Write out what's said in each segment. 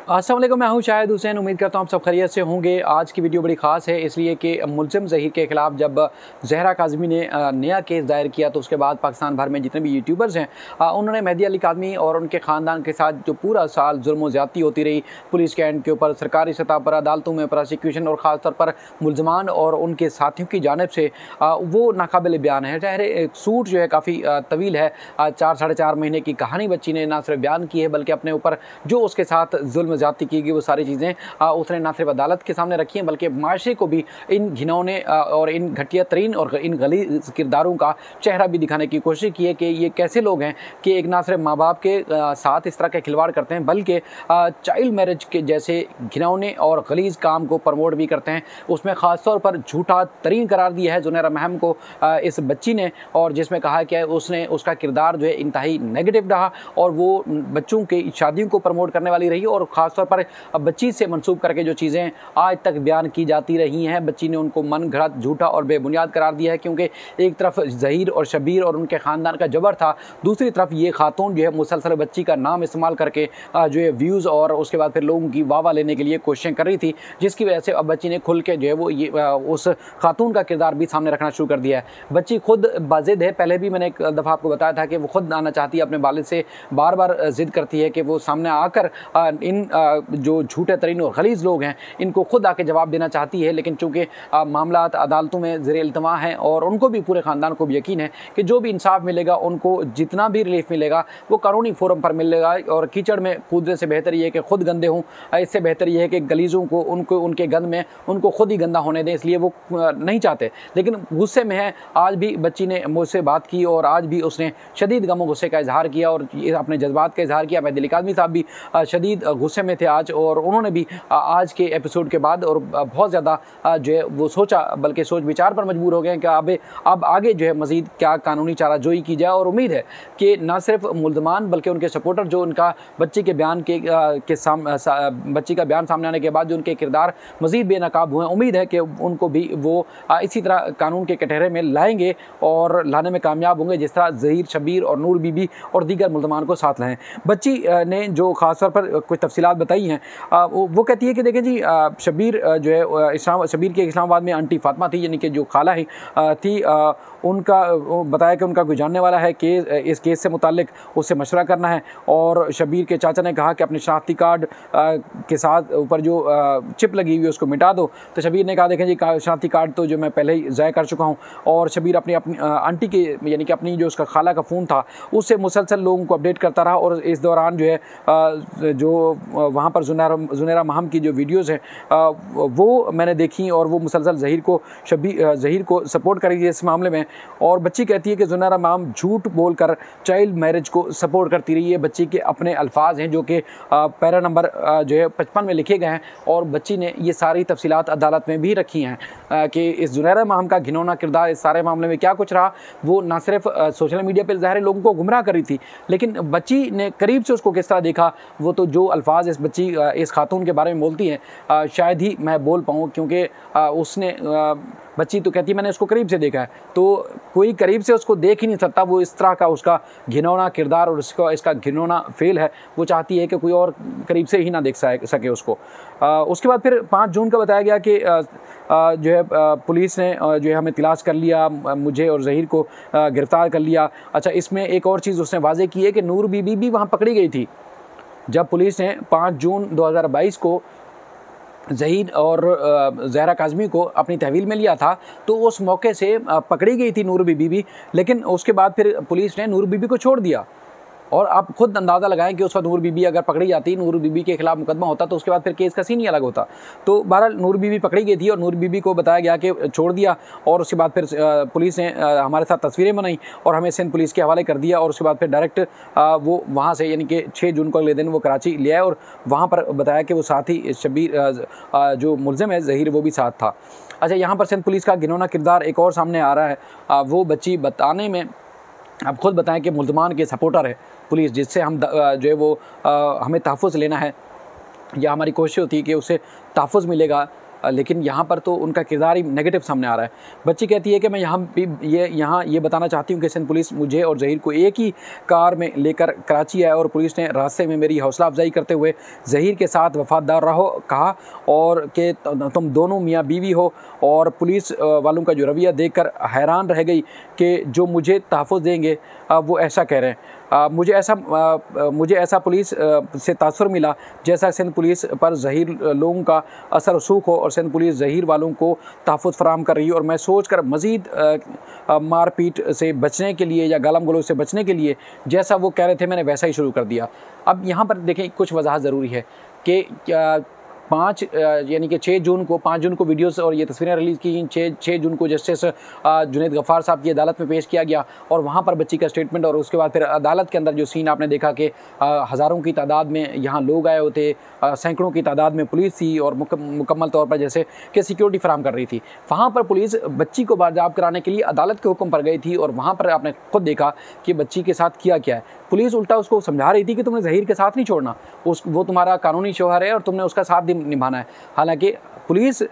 अस्सलाम वालेकुम, मैं हूं शाहिद हुसैन। उम्मीद करता हूं आप सब खैरियत से होंगे। आज की वीडियो बड़ी ख़ास है इसलिए कि मुल्ज़िम ज़हीर के ख़िलाफ़ जब ज़हरा काज़मी ने नया केस दायर किया तो उसके बाद पाकिस्तान भर में जितने भी यूट्यूबर्स हैं उन्होंने मेहदी अली काज़मी और उनके ख़ानदान के साथ जो पूरा साल जुल्म व ज़्यादती होती रही पुलिस के एंड के ऊपर, सरकारी सतह पर, अदालतों में प्रोसिक्यूशन और ख़ास तौर पर मुल्ज़मान और उनके साथियों की जानिब से वो नाकाबिल बयान है। ज़ाहिर सूट जो है काफ़ी तवील है, 4 साढ़े 4 महीने की कहानी बच्ची ने ना सिर्फ बयान की है बल्कि अपने ऊपर जो उसके साथ जुल्म ज़्यादती की गई वो सारी चीज़ें उसने ना सिर्फ अदालत के सामने रखी हैं बल्कि माशरे को भी इन घिनौने और इन घटिया तरीन और इन गलीज़ किरदारों का चेहरा भी दिखाने की कोशिश की है कि ये कैसे लोग हैं कि एक ना सिर्फ माँ बाप के साथ इस तरह के खिलवाड़ करते हैं बल्कि चाइल्ड मैरिज के जैसे घिनौने और गलीज़ काम को प्रमोट भी करते हैं। उसमें ख़ास तौर पर झूठा तरीन करार दिया है ज़ुनैरा महम को इस बच्ची ने, और जिसमें कहा कि उसने उसका किरदार जो है इंतहाई नेगेटिव रहा और वो बच्चों की शादियों को प्रमोट करने वाली रही और ख़ास तौर पर बच्ची से मंसूब करके जो चीज़ें आज तक बयान की जाती रही हैं बच्ची ने उनको मन घड़त, झूठा और बेबुनियाद करार दिया है। क्योंकि एक तरफ ज़हीर और शबीर और उनके ख़ानदान का जबर था, दूसरी तरफ ये खातून जो है मुसलसल बच्ची का नाम इस्तेमाल करके जो है व्यूज़ और उसके बाद फिर लोगों की वाह लेने के लिए कोशिशें कर रही थी, जिसकी वजह से अब बच्ची ने खुल के जो है वो ये उस खातून का किरदार भी सामने रखना शुरू कर दिया है। बच्ची खुद बाज़िद है, पहले भी मैंने एक दफ़ा आपको बताया था कि वो खुद आना चाहती है, अपने वालिद से बार बार ज़िद करती है कि वो सामने आकर इन जो झूठे तरीन और गलीज़ लोग हैं इनको खुद आके जवाब देना चाहती है। लेकिन चूँकि मामला अदालतों में ज़ेर इल्तमा हैं और उनको भी, पूरे ख़ानदान को भी यकीन है कि जो भी इंसाफ मिलेगा उनको जितना भी रिलीफ मिलेगा वो कानूनी फोरम पर मिलेगा और कीचड़ में कूदने से बेहतर ये है कि खुद गंदे हों, इससे बेहतर ये है कि गलीज़ों को उनको उनके गंद में उनको खुद ही गंदा होने दें, इसलिए वो नहीं चाहते। लेकिन गुस्से में है, आज भी बच्ची ने मुझसे बात की और आज भी उसने शदीद गम गुस्से का इजहार किया और अपने जज्बात का इजहार किया। मेहदी अली काज़मी साहब भी शदीद गुस्से में थे आज और उन्होंने भी आज के एपिसोड के बाद और बहुत ज़्यादा जो है वो सोचा, बल्कि सोच विचार पर मजबूर हो गए हैं कि अब आगे जो है मज़ीद क्या कानूनी चाराजोई की जाए। और उम्मीद है कि ना सिर्फ मुल्ज़मान बल्कि उनके सपोर्टर जो उनका बच्ची के बयान बच्ची का बयान सामने आने के बाद जो उनके किरदार मज़ीद बेनकाब हुए हैं, उम्मीद है कि उनको भी वो इसी तरह कानून के कटहरे में लाएंगे और लाने में कामयाब होंगे जिस तरह ज़हीर, शबीर और नूर बीबी और दीगर मुल्ज़मान को साथ लाएँ। बच्ची ने जो ख़ास तौर पर कुछ तफसीलात बताई हैं, वो कहती है कि देखें जी, शबीर जो है शबीर के इस्लामाबाद में आंटी फातिमा थी, यानी कि जो खाला ही थी, उनका बताया कि उनका कोई जानने वाला है कि इस केस से मुताल्लिक उससे मशवरा करना है। और शबीर के चाचा ने कहा कि अपने शनाख्ती कार्ड के साथ ऊपर जो चिप लगी हुई है उसको मिटा दो। तो शबीर ने कहा देखें जी, शनाख्ती कार्ड तो जो मैं पहले ही ज़ाय कर चुका हूँ। और शबीर अपनी आंटी के यानी कि अपनी जो उसका खाला का फ़ोन था उससे मुसलसल लोगों को अपडेट करता रहा और इस दौरान जो है जो वहाँ पर ज़ुनैरा महम की जो वीडियोज़ हैं वो मैंने देखी और वो मुसलसल ज़हीर को सपोर्ट करी है इस मामले में। और बच्ची कहती है कि ज़ुनैरा महम झूठ बोलकर चाइल्ड मैरिज को सपोर्ट करती रही है। बच्ची के अपने अल्फाज हैं जो कि पैरा नंबर जो है 55 में लिखे गए हैं और बच्ची ने ये सारी तफसीलात अदालत में भी रखी हैं कि इस ज़ुनैरा महम का घिनौना किरदार इस सारे मामले में क्या कुछ रहा। वो ना सिर्फ सोशल मीडिया पर ज़ाहिर लोगों को गुमराह कर रही थी, लेकिन बच्ची ने करीब से उसको किस तरह देखा, वो तो जो अल्फाज इस खातून के बारे में बोलती हैं शायद ही मैं बोल पाऊँ, क्योंकि उसने बच्ची तो कहती है मैंने उसको करीब से देखा है, तो कोई करीब से उसको देख ही नहीं सकता। वो इस तरह का उसका घिनौना किरदार और इसका घिनौना फेल है। वो चाहती है कि कोई और करीब से ही ना देख सके उसको। उसके बाद फिर 5 जून का बताया गया कि जो है पुलिस ने जो है हमें तलाश कर लिया, मुझे और ज़हीर को गिरफ़्तार कर लिया। अच्छा, इसमें एक और चीज़ उसने वाज़ेह की है कि नूर बीबी भी वहाँ पकड़ी गई थी। जब पुलिस ने 5 जून 2022 को ज़हीर और ज़हरा काज़मी को अपनी तहवील में लिया था तो उस मौके से पकड़ी गई थी नूर बीबी भी, लेकिन उसके बाद फिर पुलिस ने नूर बीबी को छोड़ दिया। और आप खुद अंदाज़ा लगाएं कि उस वक्त नूर बीबी अगर पकड़ी जाती, नूर बीबी के खिलाफ मुकदमा होता तो उसके बाद फिर केस का सीन ही अलग होता। तो बहरहाल नूर बीबी पकड़ी गई थी और नूर बीबी को बताया गया कि छोड़ दिया और उसके बाद फिर पुलिस ने हमारे साथ तस्वीरें बनाई और हमें सिंध पुलिस के हवाले कर दिया और उसके बाद फिर डायरेक्ट वो वहाँ से यानी कि 6 जून को अगले दिन वो कराची ले आए और वहाँ पर बताया कि वो साथ ही शबीर जो मुल्ज़िम है ज़हीर वो भी साथ था। अच्छा, यहाँ पर सिंध पुलिस का घिनौना किरदार एक और सामने आ रहा है। वो बच्ची बताने में आप खुद बताएं कि मुल्ज़मान के सपोर्टर है पुलिस, जिससे हम जो है वो हमें तहफ़्फ़ुज़ लेना है या हमारी कोशिश होती है कि उससे तहफ़्फ़ुज़ मिलेगा। लेकिन यहाँ पर तो उनका किरदार ही नेगेटिव सामने आ रहा है। बच्ची कहती है कि मैं यहाँ ये बताना चाहती हूँ कि सिंध पुलिस मुझे और ज़हीर को एक ही कार में लेकर कराची आया और पुलिस ने रास्ते में मेरी हौसला अफजाई करते हुए ज़हीर के साथ वफादार रहो कहा और कि तुम दोनों मियाँ बीवी हो। और पुलिस वालों का जो रवैया देखकर हैरान रह गई कि जो मुझे तहफ़्फ़ुज़ देंगे वो ऐसा कह रहे हैं। मुझे ऐसा पुलिस से तासुर मिला जैसा सिंध पुलिस पर ज़हीर लोगों का असर रसूख हो और सिंध पुलिस ज़हीर वालों को तहफ़्फ़ुज़ फराहम कर रही है। और मैं सोचकर मज़ीद मारपीट से बचने के लिए या गालम गलोच से बचने के लिए जैसा वो कह रहे थे मैंने वैसा ही शुरू कर दिया। अब यहाँ पर देखें कुछ वजाहत ज़रूरी है कि 6 जून को वीडियोस और ये तस्वीरें रिलीज़ की। 6 जून को जस्टिस जुनैद गफ़ार साहब की अदालत में पेश किया गया और वहाँ पर बच्ची का स्टेटमेंट और उसके बाद फिर अदालत के अंदर जो सीन आपने देखा कि हज़ारों की तादाद में यहाँ लोग आए होते, सैकड़ों की तादाद में पुलिस थी और मुकम्मल तौर पर जैसे कि सिक्योरिटी फराहम कर रही थी। वहाँ पर पुलिस बच्ची को बाज़ाब कराने के लिए अदालत के हुक्म पर गई थी और वहाँ पर आपने खुद देखा कि बच्ची के साथ किया क्या है। पुलिस उल्टा उसको समझा रही थी कि तुमने ज़हीर के साथ नहीं छोड़ना, वो तुम्हारा कानूनी शौहर है और तुमने उसका साथ निभाना है। हालांकि पुलिस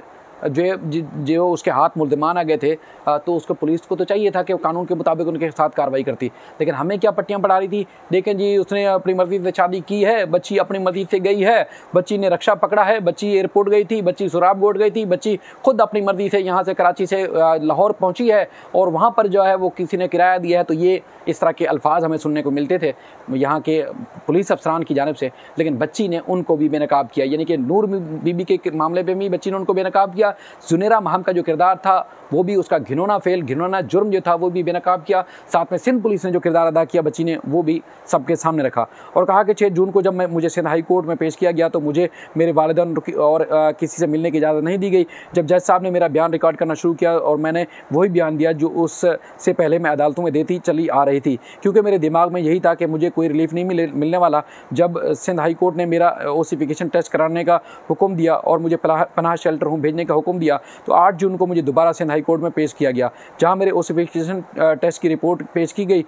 जो उसके हाथ मुल्ज़िमान आ गए थे तो उसको पुलिस को तो चाहिए था कि वो कानून के मुताबिक उनके साथ कार्रवाई करती, लेकिन हमें क्या पट्टियाँ पढ़ा रही थी। देखें जी उसने अपनी मर्ज़ी से शादी की है, बच्ची अपनी मर्ज़ी से गई है, बच्ची ने रक्षा पकड़ा है, बच्ची एयरपोर्ट गई थी, बच्ची सुराबगोट गई थी, बच्ची खुद अपनी मर्ज़ी से यहाँ से कराची से लाहौर पहुँची है और वहाँ पर जो है वो किसी ने किराया दिया है। तो ये इस तरह के अल्फाज हमें सुनने को मिलते थे यहाँ के पुलिस अफसरान की जानिब से, लेकिन बच्ची ने उनको भी बेनकाब किया। यानी कि नूर बीबी के मामले में भी बच्ची ने उनको बेनकाब किया। जुनेरा महम का जो किरदार था वो भी उसका घिनौना जुर्म जो था वो भी बेनकाब किया। साथ में सिंध पुलिस ने जो किरदार अदा किया बच्ची ने वो भी सबके सामने रखा और कहा कि 6 जून को जब मुझे सिंध हाई कोर्ट में पेश किया गया तो मुझे मेरे वालिदैन और किसी से मिलने की इजाज़त नहीं दी गई। जब जज साहब ने मेरा बयान रिकॉर्ड करना शुरू किया और मैंने वही बयान दिया जो उससे पहले मैं अदालतों में देती चली आ रही थी, क्योंकि मेरे दिमाग में यही था कि मुझे कोई रिलीफ नहीं मिलने वाला। जब सिंध हाई कोर्ट ने मेरा ओसिफिकेशन टेस्ट कराने का हुक्म दिया और मुझे पनाह शेल्टर होम भेजने का हुक्म दिया तो 8 जून को मुझे दोबारा सिंध हाई कोर्ट में पेश किया गया, जहां मेरे ओसिफिकेशन टेस्ट की रिपोर्ट पेश की गई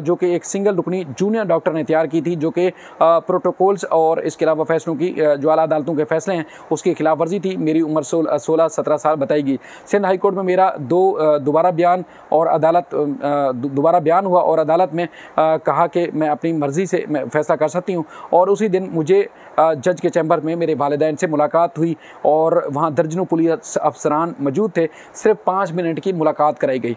जो कि एक सिंगल रुकनी जूनियर डॉक्टर ने तैयार की थी, जो कि प्रोटोकॉल्स और इसके अलावा फैसलों की जो आला अदालतों के फैसले हैं उसकी खिलाफ वर्जी थी। मेरी उम्र 16-17 साल बताई गई। सिंध हाई कोर्ट में मेरा दोबारा बयान हुआ और अदालत में कहा कि मैं अपनी मर्ज़ी से मैं फ़ैसला कर सकती हूँ। और उसी दिन मुझे जज के चैम्बर में मेरे वालिदैन से मुलाकात हुई और वहाँ दर्जनों पुलिस अफसरान मौजूद थे। सिर्फ 5 मिनट की मुलाकात कराई गई।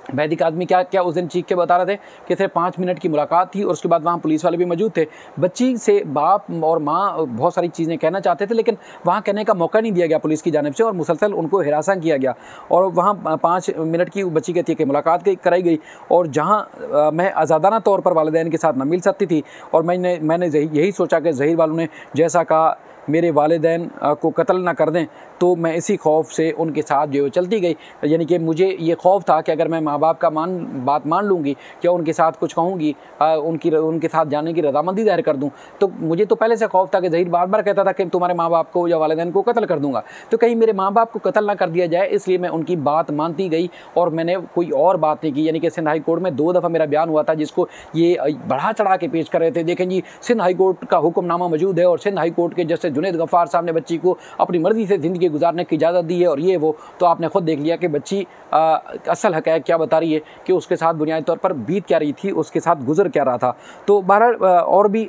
वैदिक आदमी क्या उस दिन चीख के बता रहे थे कि सिर्फ 5 मिनट की मुलाकात थी और उसके बाद वहाँ पुलिस वाले भी मौजूद थे। बच्ची से बाप और माँ बहुत सारी चीज़ें कहना चाहते थे, लेकिन वहाँ कहने का मौका नहीं दिया गया पुलिस की जानिब से और मुसलसल उनको हिरासत किया गया। और वहाँ 5 मिनट की बच्ची कहती है कि मुलाकात कराई गई और जहाँ मैं आज़ादाना तौर पर वालिदैन के साथ न मिल सकती थी और मैंने यही सोचा कि ज़हीर वालों ने जैसा कहा मेरे वालिदैन को कत्ल ना कर दें, तो मैं इसी खौफ से उनके साथ जो चलती गई। यानी कि मुझे ये खौफ था कि अगर मैं माँ बाप का बात मान लूँगी या उनके साथ कुछ कहूँगी, उनके साथ जाने की रज़ामंदी ज़ाहिर कर दूँ, तो मुझे तो पहले से खौफ था कि ज़हीर बार बार कहता था कि तुम्हारे माँ बाप को या वालिदैन को कत्ल कर दूँगा, तो कहीं मेरे माँ बाप को कत्ल ना कर दिया जाए, इसलिए मैं उनकी बात मानती गई और मैंने कोई और बात नहीं की। यानी कि सिंध हाई कोर्ट में 2 दफ़ा मेरा बयान हुआ था जिसको ये बढ़ा चढ़ा के पेश कर रहे थे। देखें जी सिंध हाई कोर्ट का हुक्मनामा मौजूद है और सिंध हाई कोर्ट के जस्टिस जुनैद गफ़ार साहब ने बच्ची को अपनी मर्ज़ी से ज़िंदगी गुजारने की इजाज़त दी है और ये वो। तो आपने खुद देख लिया कि बच्ची असल हक़ैक़ क्या बता रही है कि उसके साथ बुनियादी तौर पर बीत क्या रही थी, उसके साथ गुजर क्या रहा था। तो बहरहाल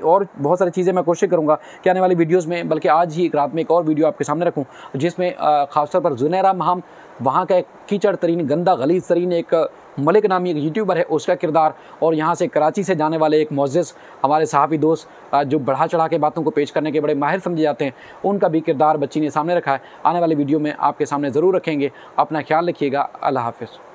और बहुत सारी चीज़ें मैं कोशिश करूँगा कि आने वाली वीडियोज़ में, बल्कि आज ही एक रात में एक और वीडियो आपके सामने रखूँ जिसमें ख़ासतौर पर जुनेरा महम, वहाँ का एक कीचड़ तरीन गंदा गलीज़ तरीन एक मलिक नामी एक यूट्यूबर है, उसका किरदार, और यहाँ से कराची से जाने वाले एक मुअज़्ज़िज़ हमारे सहाफ़ी दोस्त जो बढ़ा चढ़ा के बातों को पेश करने के बड़े माहिर समझे जाते हैं, उनका भी किरदार बच्ची ने सामने रखा है। आने वाली वीडियो में आपके सामने ज़रूर रखेंगे। अपना ख्याल रखिएगा। अल्लाह हाफ़िज़।